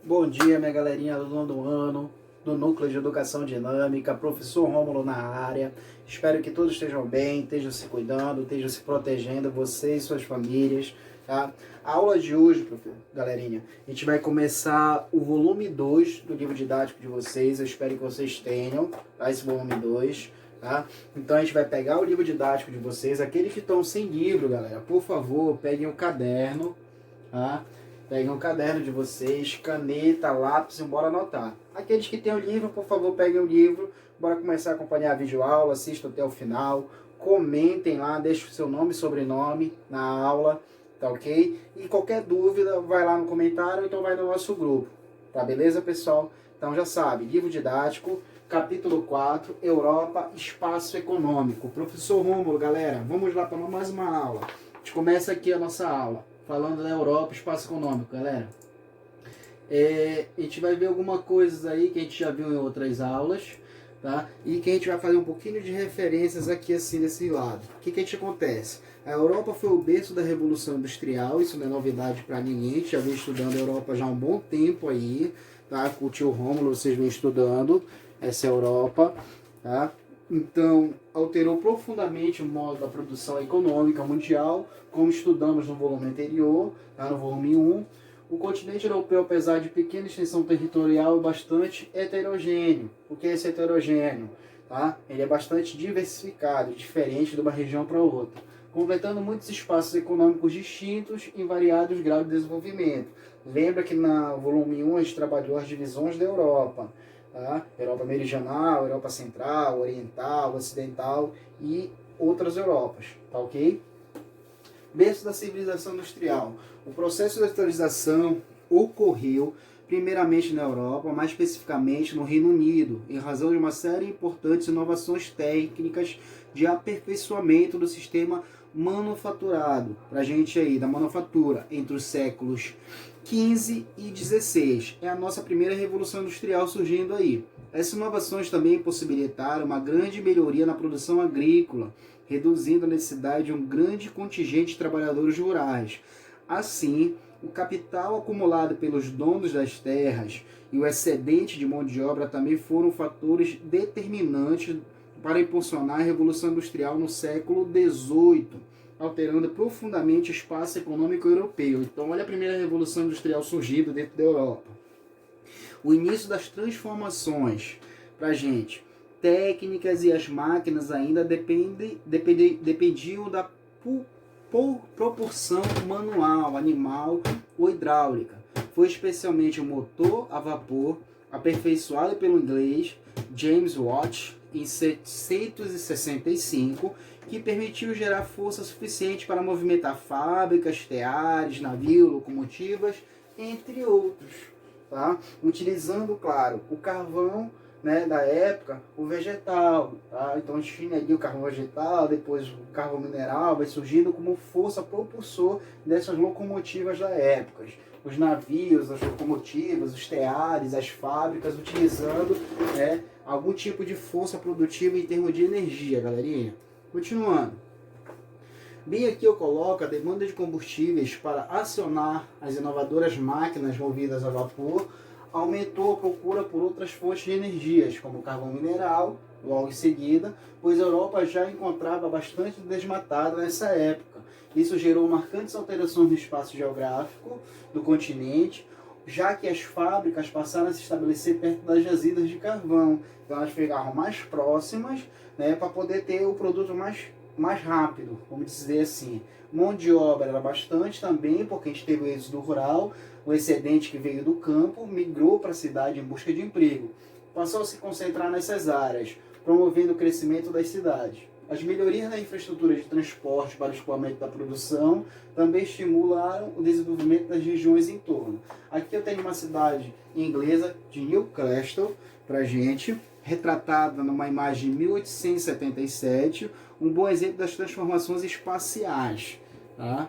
Bom dia, minha galerinha do nono ano, do Núcleo de Educação Dinâmica, professor Rômulo na área. Espero que todos estejam bem, estejam se cuidando, estejam se protegendo, vocês e suas famílias, tá? A aula de hoje, galerinha, a gente vai começar o volume 2 do livro didático de vocês. Eu espero que vocês tenham, tá? Esse volume 2, tá? Então a gente vai pegar o livro didático de vocês. Aqueles que estão sem livro, galera, por favor, peguem o caderno, tá? Peguem um caderno de vocês, caneta, lápis e bora anotar. Aqueles que têm o livro, por favor, peguem o livro. Bora começar a acompanhar a videoaula, assistam até o final. Comentem lá, deixem o seu nome e sobrenome na aula, tá ok? E qualquer dúvida, vai lá no comentário ou então vai no nosso grupo. Tá beleza, pessoal? Então já sabe, livro didático, capítulo 4, Europa, Espaço Econômico. Professor Rômulo, galera, vamos lá para mais uma aula. A gente começa aqui a nossa aula falando da Europa, espaço econômico, galera. A gente vai ver algumas coisas aí que a gente já viu em outras aulas, tá? E que a gente vai fazer um pouquinho de referências aqui assim desse lado. O que a gente acontece? A Europa foi o berço da Revolução Industrial, isso não é novidade para ninguém, a gente já vem estudando a Europa já há um bom tempo aí, tá? Com o tio Rômulo vocês vêm estudando essa Europa, tá? Então, alterou profundamente o modo da produção econômica mundial, como estudamos no volume anterior, tá? No volume 1. O continente europeu, apesar de pequena extensão territorial, é bastante heterogêneo. O que é esse heterogêneo? Tá? Ele é bastante diversificado, diferente de uma região para outra, completando muitos espaços econômicos distintos em variados graus de desenvolvimento. Lembra que no volume 1 a gente trabalhou as divisões da Europa. Tá? Europa meridional, Europa central, oriental, ocidental e outras Europas, tá ok? Berço da civilização industrial. O processo de industrialização ocorreu primeiramente na Europa, mais especificamente no Reino Unido, em razão de uma série de importantes inovações técnicas de aperfeiçoamento do sistema manufaturado, para a gente aí, da manufatura, entre os séculos 15 e 16. É a nossa primeira revolução industrial surgindo aí. Essas inovações também possibilitaram uma grande melhoria na produção agrícola, reduzindo a necessidade de um grande contingente de trabalhadores rurais. Assim, o capital acumulado pelos donos das terras e o excedente de mão de obra também foram fatores determinantes para impulsionar a Revolução Industrial no século XVIII, alterando profundamente o espaço econômico europeu. Então, olha a primeira Revolução Industrial surgindo dentro da Europa. O início das transformações, para a gente, técnicas e as máquinas ainda dependiam da proporção manual, animal ou hidráulica. Foi especialmente o motor a vapor, aperfeiçoado pelo inglês James Watt em 765, que permitiu gerar força suficiente para movimentar fábricas, teares, navios, locomotivas, entre outros. Tá? Utilizando, claro, o carvão, né, da época, o vegetal. Tá? Então a gente tinha ali o carvão vegetal, depois o carvão mineral, vai surgindo como força propulsor dessas locomotivas da época. Os navios, as locomotivas, os teares, as fábricas, utilizando, né, algum tipo de força produtiva em termos de energia, galerinha. Continuando. Bem aqui eu coloco a demanda de combustíveis para acionar as inovadoras máquinas movidas a vapor, aumentou a procura por outras fontes de energias, como o carvão mineral, logo em seguida, pois a Europa já encontrava bastante desmatada nessa época. Isso gerou marcantes alterações no espaço geográfico do continente, já que as fábricas passaram a se estabelecer perto das jazidas de carvão. Então elas ficavam mais próximas, né, para poder ter o produto mais rápido, vamos dizer assim. Mão de obra era bastante também, porque a gente teve o êxodo rural, o excedente que veio do campo migrou para a cidade em busca de emprego. Passou a se concentrar nessas áreas, promovendo o crescimento das cidades. As melhorias na infraestrutura de transporte para o escoamento da produção também estimularam o desenvolvimento das regiões em torno. Aqui eu tenho uma cidade inglesa de Newcastle, para a gente, retratada numa imagem de 1877, um bom exemplo das transformações espaciais. Tá?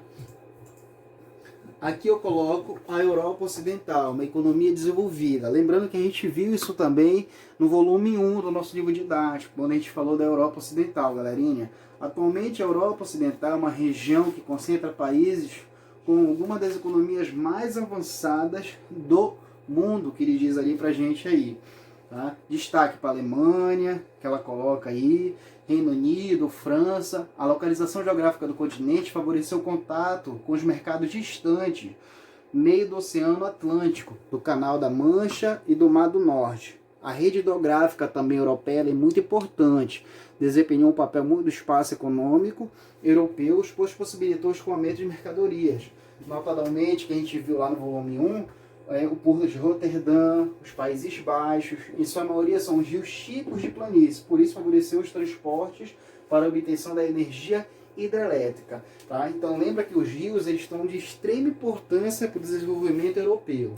Aqui eu coloco a Europa Ocidental, uma economia desenvolvida. Lembrando que a gente viu isso também no volume 1 do nosso livro didático, quando a gente falou da Europa Ocidental, galerinha. Atualmente a Europa Ocidental é uma região que concentra países com algumas das economias mais avançadas do mundo que ele diz ali pra gente aí. Tá? Destaque para a Alemanha, que ela coloca aí, Reino Unido, França. A localização geográfica do continente favoreceu o contato com os mercados distantes, meio do Oceano Atlântico, do Canal da Mancha e do Mar do Norte. A rede hidrográfica também europeia é muito importante, desempenhou um papel muito do espaço econômico europeu, pois possibilitou o escoamento de mercadorias. Notadamente, que a gente viu lá no volume 1, o Porto de Roterdã, os Países Baixos, em sua maioria são rios típicos de planície, por isso favoreceu os transportes para a obtenção da energia hidrelétrica. Tá? Então lembra que os rios eles estão de extrema importância para o desenvolvimento europeu.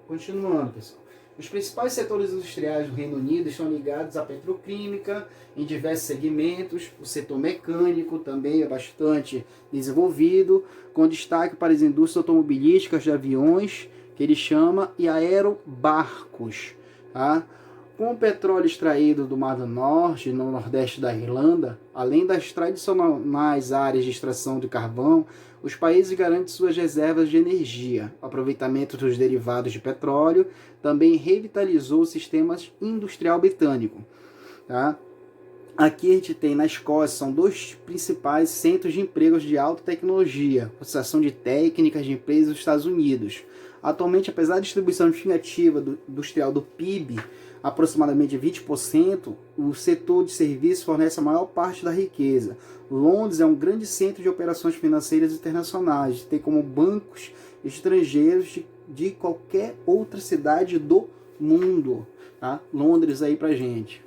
Continuando, pessoal. Os principais setores industriais do Reino Unido estão ligados à petroquímica, em diversos segmentos. O setor mecânico também é bastante desenvolvido, com destaque para as indústrias automobilísticas de aviões, que ele chama, e aerobarcos. Tá? Com o petróleo extraído do Mar do Norte, no nordeste da Irlanda, além das tradicionais áreas de extração de carvão, os países garantem suas reservas de energia. O aproveitamento dos derivados de petróleo também revitalizou o sistema industrial britânico. Tá? Aqui a gente tem na Escócia, são dois principais centros de empregos de alta tecnologia, Associação de Técnicas de Empresas dos Estados Unidos. Atualmente, apesar da distribuição estimativa industrial do PIB, aproximadamente 20%, o setor de serviços fornece a maior parte da riqueza. Londres é um grande centro de operações financeiras internacionais, tem como bancos estrangeiros de qualquer outra cidade do mundo. Tá? Londres aí pra gente.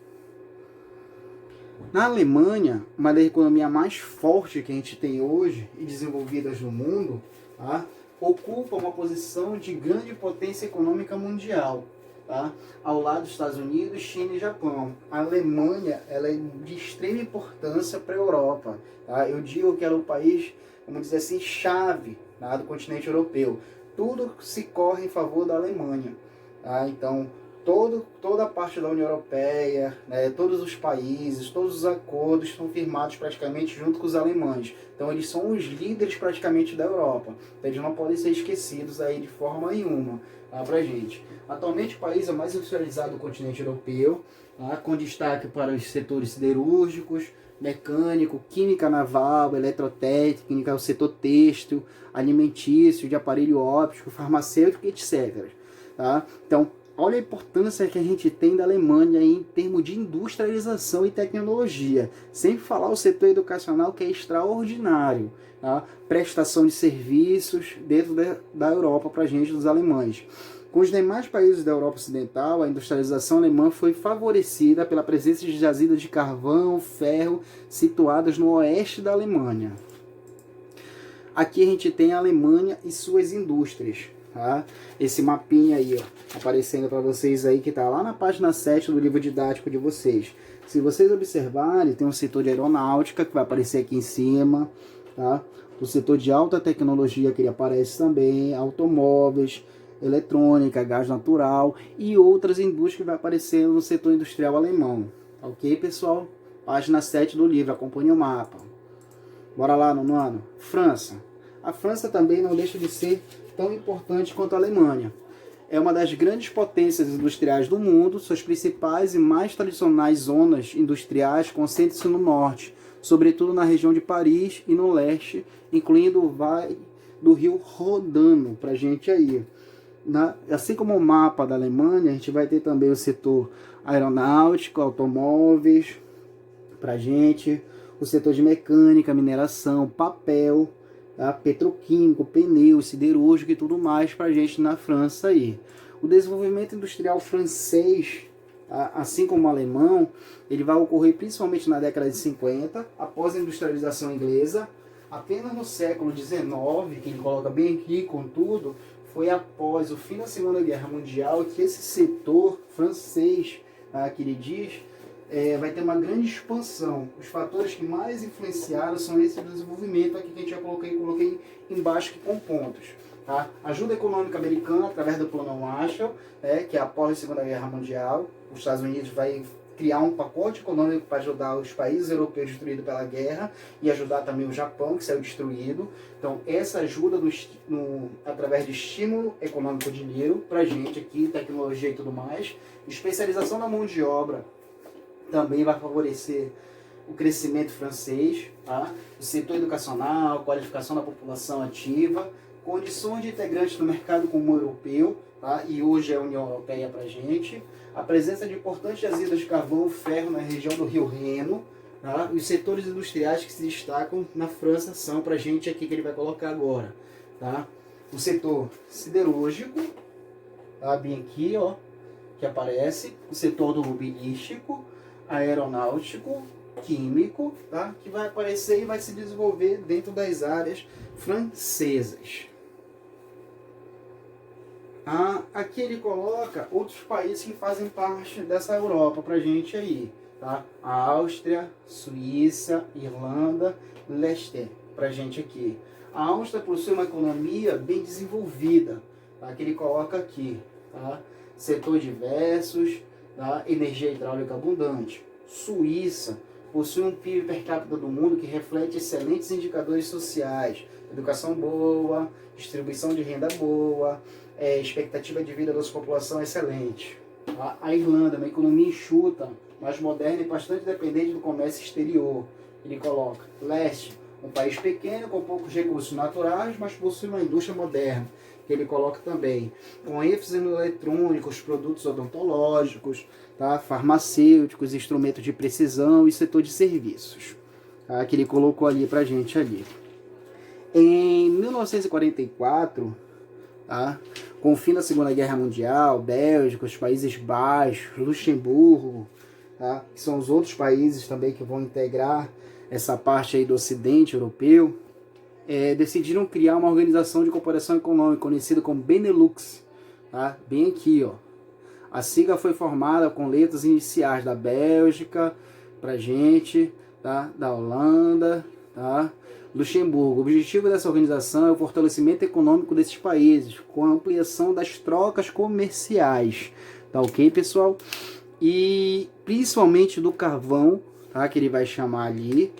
Na Alemanha, uma das economias mais fortes que a gente tem hoje e desenvolvidas no mundo, tá? Ocupa uma posição de grande potência econômica mundial. Tá? Ao lado dos Estados Unidos, China e Japão. A Alemanha ela é de extrema importância para a Europa. Tá? Eu digo que ela é o país, vamos dizer assim, chave, tá? Do continente europeu. Tudo se corre em favor da Alemanha. Tá? Então, toda a parte da União Europeia, né, todos os países, todos os acordos estão firmados praticamente junto com os alemães. Então, eles são os líderes praticamente da Europa. Então, eles não podem ser esquecidos aí de forma nenhuma. Para a gente. Atualmente o país é o mais industrializado do continente europeu, tá? Com destaque para os setores siderúrgicos, mecânico, química naval, eletrotécnica, o setor têxtil, alimentício, de aparelho óptico, farmacêutico, etc. Tá? Então, olha a importância que a gente tem da Alemanha em termos de industrialização e tecnologia. Sem falar o setor educacional que é extraordinário. Tá? Prestação de serviços dentro da Europa para a gente, dos alemães. Com os demais países da Europa Ocidental, a industrialização alemã foi favorecida pela presença de jazidas de carvão, ferro, situadas no oeste da Alemanha. Aqui a gente tem a Alemanha e suas indústrias. Tá? Esse mapinha aí, ó, aparecendo para vocês aí, que está lá na página 7 do livro didático de vocês. Se vocês observarem, tem um setor de aeronáutica que vai aparecer aqui em cima, tá? O setor de alta tecnologia que ele aparece também, automóveis, eletrônica, gás natural e outras indústrias que vai aparecer no setor industrial alemão. Ok, pessoal? Página 7 do livro, acompanhe o mapa. Bora lá, nono. França. A França também não deixa de ser tão importante quanto a Alemanha. É uma das grandes potências industriais do mundo. Suas principais e mais tradicionais zonas industriais concentram-se no norte, sobretudo na região de Paris e no leste, incluindo o Vale do Rio Rodano, para a gente aí. Assim como o mapa da Alemanha, a gente vai ter também o setor aeronáutico, automóveis, para a gente, o setor de mecânica, mineração, papel, tá? Petroquímico, pneus, siderúrgico e tudo mais para a gente na França aí. O desenvolvimento industrial francês, assim como o alemão, ele vai ocorrer principalmente na década de 50, após a industrialização inglesa. Apenas no século XIX, que ele coloca bem aqui, contudo, foi após o fim da Segunda Guerra Mundial que esse setor francês, que ele diz, vai ter uma grande expansão. Os fatores que mais influenciaram são esse desenvolvimento aqui que a gente já coloquei embaixo aqui com pontos. Tá? Ajuda econômica americana através do Plano Marshall, que é após a Segunda Guerra Mundial. Os Estados Unidos vai criar um pacote econômico para ajudar os países europeus destruídos pela guerra e ajudar também o Japão, que saiu destruído. Então, essa ajuda através de estímulo econômico, dinheiro, para a gente aqui, tecnologia e tudo mais. Especialização na mão de obra também vai favorecer o crescimento francês, tá? O setor educacional, qualificação da população ativa, condições de integrantes no mercado comum europeu, tá? E hoje é a União Europeia para a gente, a presença de importantes jazidas de carvão e ferro na região do Rio Reno, tá? Os setores industriais que se destacam na França são para a gente aqui que ele vai colocar agora, tá? O setor siderúrgico, tá? Bem aqui, ó, que aparece, o setor automobilístico, aeronáutico, químico, tá? Que vai aparecer e vai se desenvolver dentro das áreas francesas. Aqui ele coloca outros países que fazem parte dessa Europa pra gente aí, tá? A Áustria, Suíça, Irlanda, Leicester pra gente aqui. A Áustria possui uma economia bem desenvolvida, tá? Que ele coloca aqui, tá? Setor diversos, tá? Energia hidráulica abundante. Suíça possui um PIB per capita do mundo que reflete excelentes indicadores sociais, educação boa, distribuição de renda boa, expectativa de vida da sua população excelente. A Irlanda, uma economia enxuta, mais moderna e bastante dependente do comércio exterior. Ele coloca leste, um país pequeno com poucos recursos naturais, mas possui uma indústria moderna. Que ele coloca também com ênfase no eletrônicos, produtos odontológicos, tá? Farmacêuticos, instrumentos de precisão e setor de serviços, tá? Que ele colocou ali pra gente ali. Em 1944, tá? Com o fim da Segunda Guerra Mundial, Bélgica, os Países Baixos, Luxemburgo, tá? Que são os outros países também que vão integrar essa parte aí do Ocidente Europeu, decidiram criar uma organização de cooperação econômica conhecida como Benelux, tá? Bem aqui, ó. A sigla foi formada com letras iniciais da Bélgica, pra gente, tá? Da Holanda, tá? Luxemburgo. O objetivo dessa organização é o fortalecimento econômico desses países, com a ampliação das trocas comerciais, tá ok, pessoal? E principalmente do carvão, tá? Que ele vai chamar ali.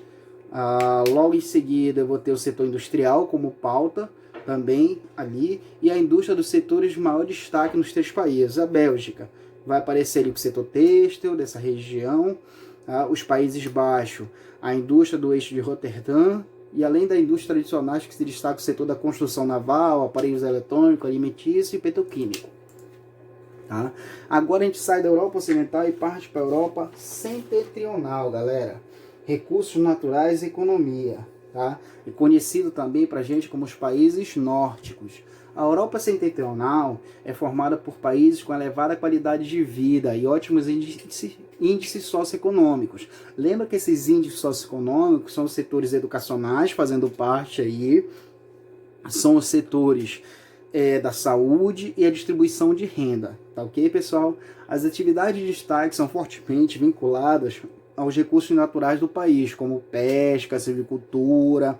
Logo em seguida eu vou ter o setor industrial como pauta também ali, e a indústria dos setores de maior destaque nos três países. A Bélgica vai aparecer ali com o setor têxtil dessa região, tá? Os Países Baixos, a indústria do eixo de Roterdã, e além da indústria tradicionais que se destaca o setor da construção naval, aparelhos eletrônicos, alimentício e petroquímico. Tá? Agora a gente sai da Europa Ocidental e parte para a Europa Setentrional, galera. Recursos naturais e economia, tá? E conhecido também para a gente como os países nórdicos. A Europa Setentrional é formada por países com elevada qualidade de vida e ótimos índices socioeconômicos. Lembra que esses índices socioeconômicos são os setores educacionais, fazendo parte aí, são os setores da saúde e a distribuição de renda, tá ok, pessoal? As atividades de destaque são fortemente vinculadas aos recursos naturais do país, como pesca, silvicultura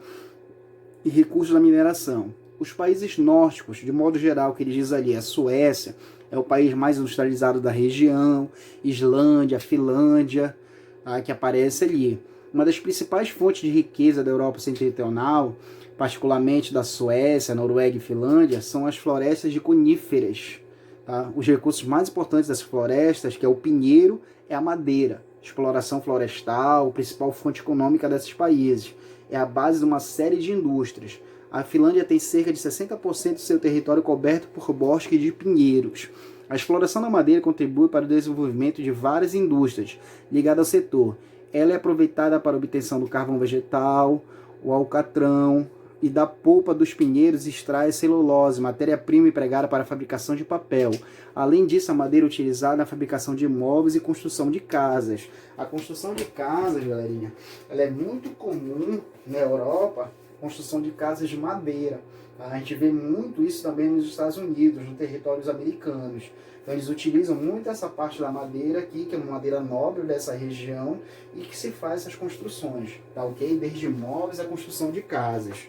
e recursos da mineração. Os países nórdicos, de modo geral, que ele diz ali, a Suécia é o país mais industrializado da região, Islândia, Finlândia, tá, que aparece ali. Uma das principais fontes de riqueza da Europa Setentrional, particularmente da Suécia, Noruega e Finlândia, são as florestas de coníferas. Tá? Os recursos mais importantes dessas florestas, que é o pinheiro, é a madeira. Exploração florestal, principal fonte econômica desses países. É a base de uma série de indústrias. A Finlândia tem cerca de 60% do seu território coberto por bosques de pinheiros. A exploração da madeira contribui para o desenvolvimento de várias indústrias ligadas ao setor. Ela é aproveitada para a obtenção do carvão vegetal, o alcatrão, e da polpa dos pinheiros extrai celulose, matéria-prima empregada para a fabricação de papel. Além disso, a madeira é utilizada na fabricação de móveis e construção de casas. A construção de casas, galerinha, ela é muito comum na Europa, construção de casas de madeira. A gente vê muito isso também nos Estados Unidos, nos territórios americanos. Então eles utilizam muito essa parte da madeira aqui, que é uma madeira nobre dessa região, e que se faz essas construções, tá ok? Desde móveis à construção de casas.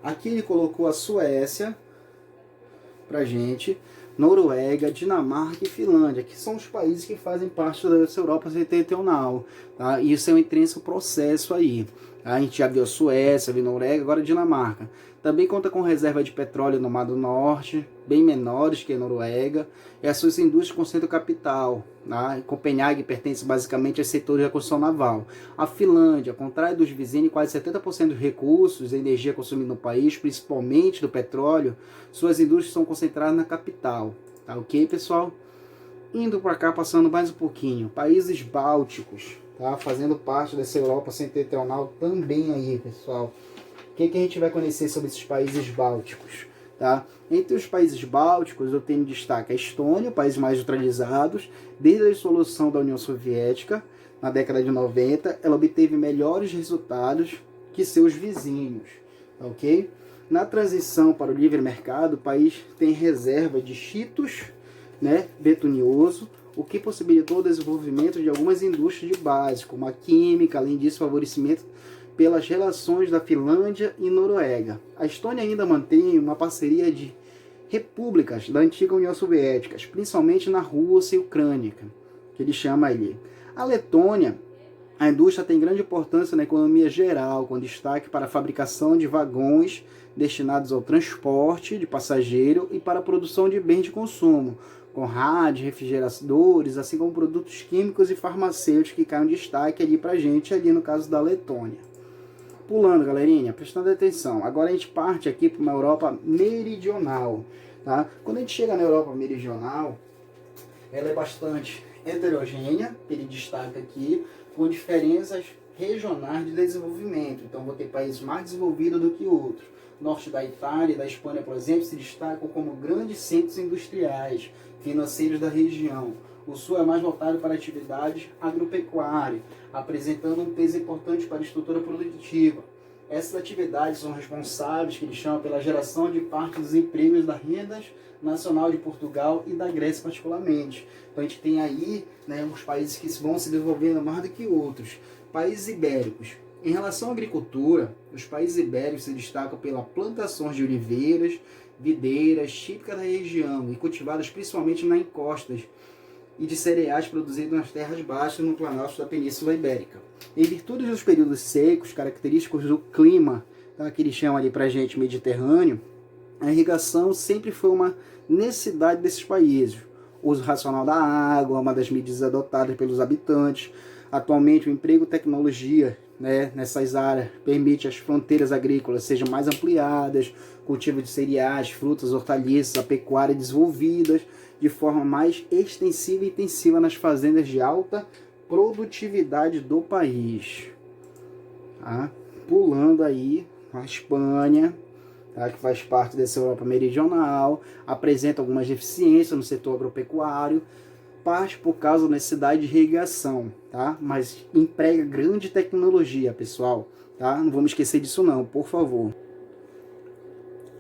Aqui ele colocou a Suécia pra gente. Noruega, Dinamarca e Finlândia, que são os países que fazem parte dessa Europa setentrional. Tá? E isso é um intenso processo aí. A gente já viu a Suécia, viu a Noruega, agora a Dinamarca. Também conta com reserva de petróleo no Mar do Norte, bem menores que a Noruega, e as suas indústrias concentram capital. Tá? Copenhague pertence basicamente ao setor de construção naval. A Finlândia, ao contrário dos vizinhos, quase 70% dos recursos e energia consumida no país, principalmente do petróleo, suas indústrias são concentradas na capital. Tá ok, pessoal? Indo para cá, passando mais um pouquinho. Países bálticos, tá? Fazendo parte dessa Europa setentrional também aí, pessoal. O que a gente vai conhecer sobre esses países bálticos? Tá? Entre os países bálticos, eu tenho destaque a Estônia, países mais neutralizados. Desde a dissolução da União Soviética, na década de 90, ela obteve melhores resultados que seus vizinhos. Ok? Na transição para o livre mercado, o país tem reserva de xitos, né, betunioso, o que possibilitou o desenvolvimento de algumas indústrias de base, como a química, além disso, favorecimento pelas relações da Finlândia e Noruega. A Estônia ainda mantém uma parceria de repúblicas da antiga União Soviética, principalmente na Rússia e Ucrânia, que ele chama ali. A Letônia, a indústria tem grande importância na economia geral, com destaque para a fabricação de vagões destinados ao transporte de passageiro e para a produção de bens de consumo, com rádios, refrigeradores, assim como produtos químicos e farmacêuticos que caem um destaque ali pra gente, ali no caso da Letônia. Pulando, galerinha, prestando atenção. Agora a gente parte aqui para uma Europa meridional. Tá? Quando a gente chega na Europa meridional, ela é bastante heterogênea, ele destaca aqui, com diferenças regionais de desenvolvimento. Então, vou ter países mais desenvolvidos do que outros. Norte da Itália e da Espanha, por exemplo, se destacam como grandes centros industriais, financeiros da região. O sul é mais voltado para atividades agropecuárias, apresentando um peso importante para a estrutura produtiva. Essas atividades são responsáveis, que eles chamam, pela geração de parte dos empregos da renda nacional de Portugal e da Grécia particularmente. Então a gente tem aí, né, os países que vão se desenvolvendo mais do que outros. Países ibéricos. Em relação à agricultura, os países ibéricos se destacam pela plantações de oliveiras, videiras, típicas da região e cultivadas principalmente nas encostas, e de cereais produzidos nas terras baixas no Planalto da Península Ibérica. Em virtude dos períodos secos, característicos do clima, tá, que eles chamam ali pra gente Mediterrâneo, a irrigação sempre foi uma necessidade desses países. O uso racional da água, uma das medidas adotadas pelos habitantes. Atualmente, o emprego e tecnologia, né, nessas áreas permite as fronteiras agrícolas sejam mais ampliadas, cultivo de cereais, frutas, hortaliças, a pecuária desenvolvidas de forma mais extensiva e intensiva nas fazendas de alta produtividade do país. Tá? Pulando aí, a Espanha, tá, que faz parte dessa Europa meridional, apresenta algumas deficiências no setor agropecuário, parte por causa da necessidade de irrigação, tá? Mas emprega grande tecnologia, pessoal, tá? Não vamos esquecer disso não, por favor.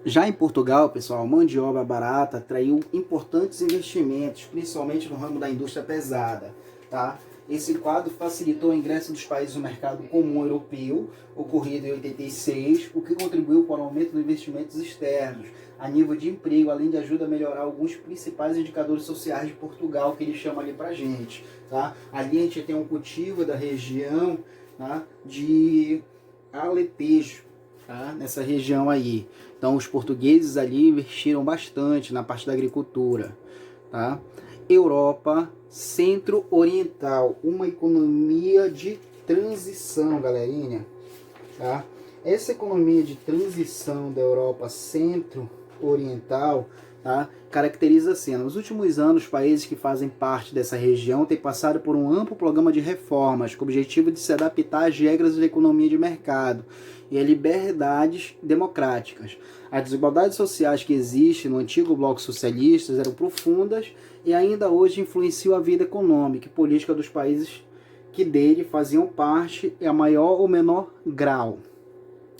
Já em Portugal, pessoal, a mão de obra barata atraiu importantes investimentos, principalmente no ramo da indústria pesada, tá? Esse quadro facilitou o ingresso dos países no mercado comum europeu, ocorrido em 86, o que contribuiu para o aumento dos investimentos externos, a nível de emprego, além de ajuda a melhorar alguns principais indicadores sociais de Portugal, que eles chamam ali pra gente, tá? Ali a gente tem um cultivo da região, tá, de Alentejo, tá? Nessa região aí. Então os portugueses ali investiram bastante na parte da agricultura, tá? Europa Centro-Oriental, uma economia de transição, galerinha, tá? Essa economia de transição da Europa Centro-Oriental, tá, caracteriza assim: nos últimos anos, os países que fazem parte dessa região têm passado por um amplo programa de reformas com o objetivo de se adaptar às regras da economia de mercado e às liberdades democráticas. As desigualdades sociais que existem no antigo bloco socialista eram profundas e ainda hoje influenciam a vida econômica e política dos países que dele faziam parte em maior ou menor grau.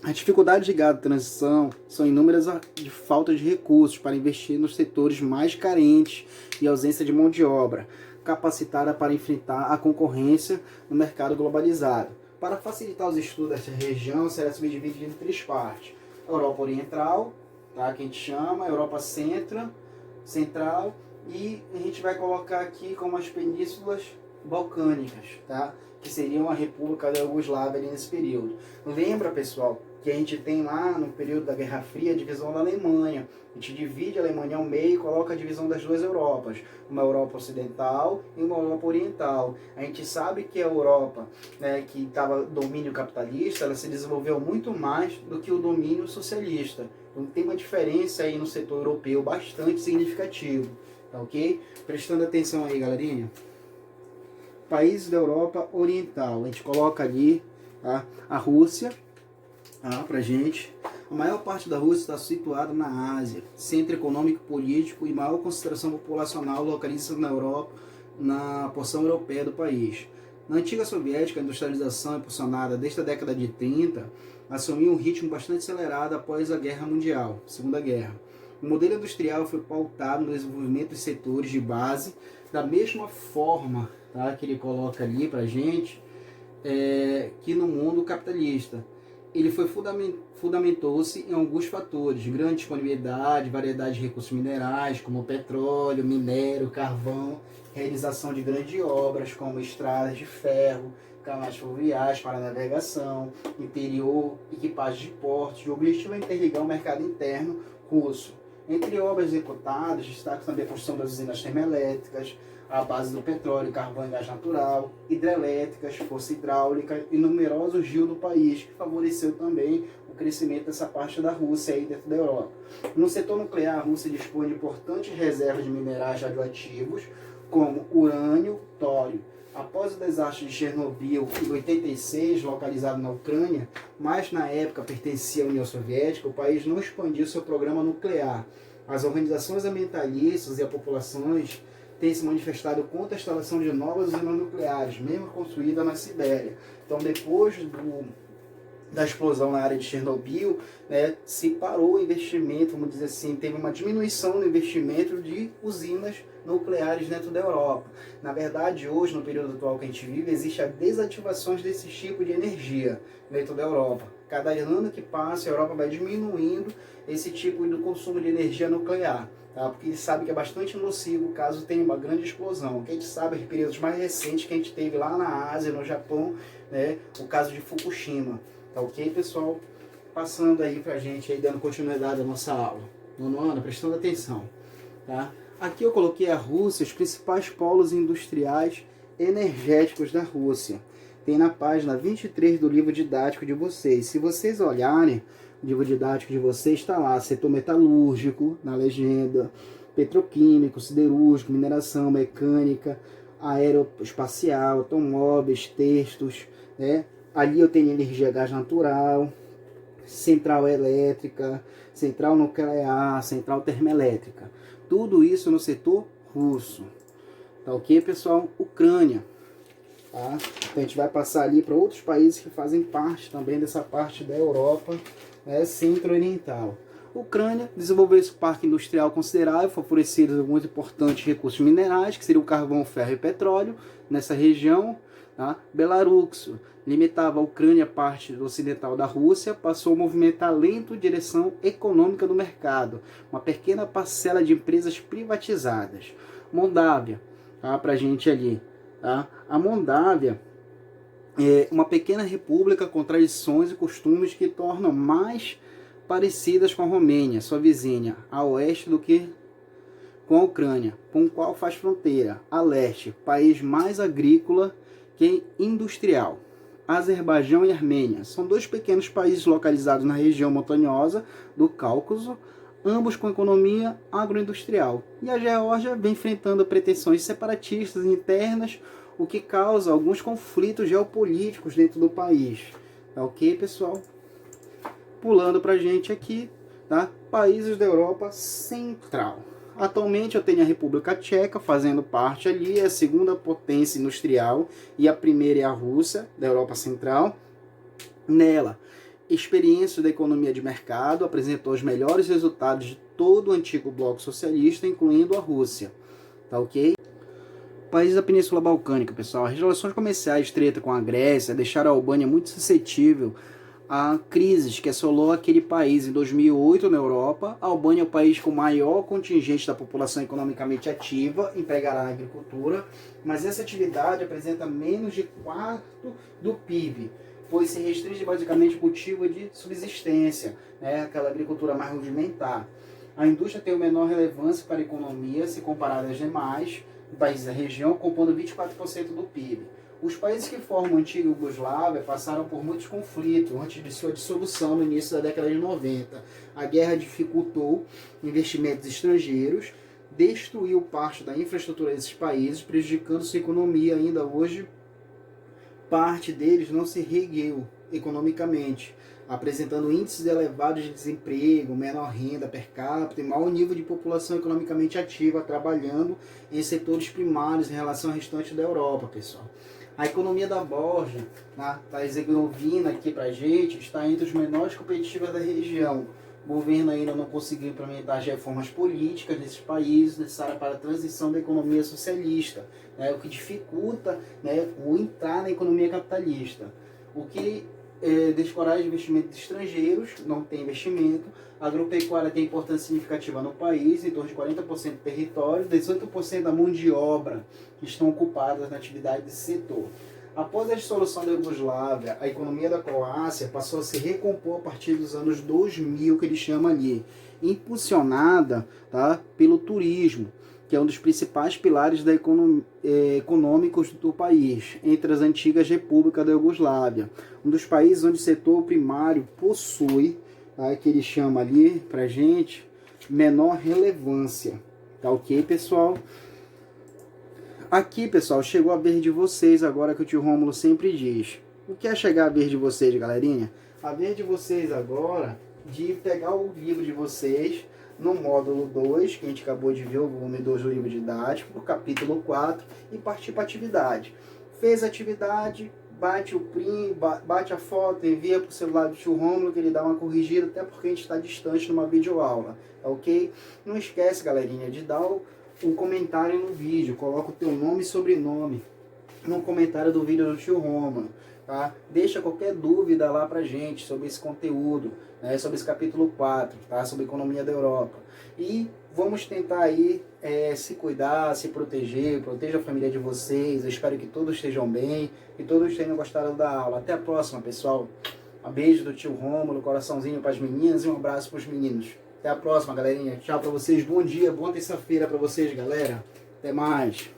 As dificuldades ligadas à transição são inúmeras, de falta de recursos para investir nos setores mais carentes e ausência de mão de obra capacitada para enfrentar a concorrência no mercado globalizado. Para facilitar os estudos dessa região, será subdividida em três partes: a Europa Oriental, tá, que a gente chama, a Europa Centro, Central, e a gente vai colocar aqui como as penínsulas balcânicas, tá? Que seriam a República da Iugoslávia ali nesse período. Lembra, pessoal, que a gente tem lá no período da Guerra Fria a divisão da Alemanha. A gente divide a Alemanha ao meio e coloca a divisão das duas Europas, uma Europa ocidental e uma Europa oriental. A gente sabe que a Europa, né, que estava domínio capitalista, ela se desenvolveu muito mais do que o domínio socialista. Então tem uma diferença aí no setor europeu bastante significativo, tá ok? Prestando atenção aí, galerinha. Países da Europa Oriental, a gente coloca ali, tá, a Rússia, tá, pra gente. A maior parte da Rússia está situada na Ásia, centro econômico e político, e maior concentração populacional localiza na Europa, na porção europeia do país. Na antiga soviética, a industrialização impulsionada desde a década de 30 assumiu um ritmo bastante acelerado após a Guerra Mundial, Segunda Guerra. O modelo industrial foi pautado no desenvolvimento dos setores de base, da mesma forma, tá, que ele coloca ali pra gente, que no mundo capitalista. Ele fundamentou-se em alguns fatores: grande disponibilidade, variedade de recursos minerais, como petróleo, minério, carvão, realização de grandes obras, como estradas de ferro, canais fluviais para navegação, interior, equipagens de portos. O objetivo é interligar o mercado interno russo. Entre obras executadas, destaca também a construção das usinas termoelétricas, a base do petróleo, carvão e gás natural, hidrelétricas, força hidráulica e numerosos rios do país, que favoreceu também o crescimento dessa parte da Rússia aí dentro da Europa. No setor nuclear, a Rússia dispõe de importantes reservas de minerais radioativos, como urânio, tório. Após o desastre de Chernobyl em 86, localizado na Ucrânia, mas na época pertencia à União Soviética, o país não expandiu seu programa nuclear. As organizações ambientalistas e as populações têm se manifestado contra a instalação de novas usinas nucleares, mesmo construída na Sibéria. Então, depois da explosão na área de Chernobyl, né, se parou o investimento, vamos dizer assim, teve uma diminuição no investimento de usinas nucleares dentro da Europa. Na verdade, hoje, no período atual que a gente vive, existe a desativação desse tipo de energia dentro da Europa. Cada ano que passa, a Europa vai diminuindo esse tipo de consumo de energia nuclear, tá? Porque eles sabem que é bastante nocivo caso tenha uma grande explosão. O que a gente sabe é períodos mais recentes que a gente teve lá na Ásia, no Japão, né, o caso de Fukushima. Tá ok, pessoal? Passando aí pra gente, aí, dando continuidade à nossa aula. Nono ano, prestando atenção, tá? Aqui eu coloquei a Rússia, os principais polos industriais energéticos da Rússia. Tem na página 23 do livro didático de vocês. Se vocês olharem, o livro didático de vocês está lá, setor metalúrgico, na legenda, petroquímico, siderúrgico, mineração, mecânica, aeroespacial, automóveis, textos, né? Ali eu tenho energia gás natural, central elétrica, central nuclear, central termoelétrica. Tudo isso no setor russo. Tá ok, pessoal? Ucrânia. Tá? Então a gente vai passar ali para outros países que fazem parte também dessa parte da Europa, né, centro-oriental. Ucrânia desenvolveu esse parque industrial considerável, favorecido alguns importantes recursos minerais, que seriam o carvão, ferro e petróleo, nessa região. Tá? Belarus limitava a Ucrânia, parte ocidental da Rússia, passou a movimentar lento em direção econômica do mercado, uma pequena parcela de empresas privatizadas. Moldávia, tá? Pra gente ali, tá? A Moldávia é uma pequena república com tradições e costumes que tornam mais parecidas com a Romênia, sua vizinha, a oeste do que com a Ucrânia, com o qual faz fronteira. A leste, país mais agrícola que industrial. Azerbaijão e Armênia são dois pequenos países localizados na região montanhosa do Cáucaso, ambos com economia agroindustrial. E a Geórgia vem enfrentando pretensões separatistas internas, o que causa alguns conflitos geopolíticos dentro do país. Tá ok, pessoal? Pulando pra gente aqui, tá? Países da Europa Central. Atualmente eu tenho a República Tcheca fazendo parte ali, é a segunda potência industrial, e a primeira é a Rússia, da Europa Central. Nela, experiência da economia de mercado apresentou os melhores resultados de todo o antigo bloco socialista, incluindo a Rússia. Tá ok? País da Península Balcânica, pessoal. As relações comerciais estreitas com a Grécia deixaram a Albânia muito suscetível a crises que assolou aquele país em 2008 na Europa. A Albânia é o país com maior contingente da população economicamente ativa, empregada na agricultura, mas essa atividade apresenta menos de quarto do PIB, pois se restringe basicamente ao cultivo de subsistência, né, aquela agricultura mais rudimentar. A indústria tem uma menor relevância para a economia se comparada às demais países da região, compondo 24% do PIB. Os países que formam a antiga Iugoslávia passaram por muitos conflitos antes de sua dissolução no início da década de 90. A guerra dificultou investimentos estrangeiros, destruiu parte da infraestrutura desses países, prejudicando sua economia. Ainda hoje, parte deles não se reergueu economicamente, apresentando índices elevados de desemprego, menor renda per capita e mau nível de população economicamente ativa, trabalhando em setores primários em relação ao restante da Europa, pessoal. A economia da Bósnia, da Herzegovina aqui pra gente, está entre os menores competitivos da região. O governo ainda não conseguiu implementar as reformas políticas nesses países necessárias para a transição da economia socialista, né, o que dificulta, né, o entrar na economia capitalista. O que descoraja investimentos estrangeiros, não tem investimento. A agropecuária tem importância significativa no país, em torno de 40% do território, 18% da mão de obra que estão ocupadas na atividade desse setor. Após a dissolução da Iugoslávia, a economia da Croácia passou a se recompor a partir dos anos 2000, que ele chama ali, impulsionada, tá, pelo turismo, que é um dos principais pilares da econômicos do país, entre as antigas repúblicas da Iugoslávia. Um dos países onde o setor primário possui, tá, que ele chama ali pra gente, menor relevância. Tá ok, pessoal? Aqui, pessoal, chegou a vez de vocês agora, que o tio Rômulo sempre diz. O que é chegar a vez de vocês, galerinha? A vez de vocês agora de pegar o livro de vocês no módulo 2, que a gente acabou de ver, o volume 2 do livro didático, o capítulo 4, e partir para a atividade. Fez a atividade, bate o print, bate a foto, envia para o celular do tio Rômulo, que ele dá uma corrigida, até porque a gente está distante numa videoaula, tá ok? Não esquece, galerinha, de dar um comentário no vídeo, coloca o teu nome e sobrenome no comentário do vídeo do tio Rômulo, tá? Deixa qualquer dúvida lá pra gente sobre esse conteúdo, né, sobre esse capítulo 4, tá? Sobre a economia da Europa. E vamos tentar aí se cuidar, se proteger, proteja a família de vocês. Eu espero que todos estejam bem, que todos tenham gostado da aula. Até a próxima, pessoal. Um beijo do tio Rômulo, coraçãozinho para as meninas e um abraço para os meninos. Até a próxima, galerinha. Tchau pra vocês. Bom dia, boa terça-feira pra vocês, galera. Até mais.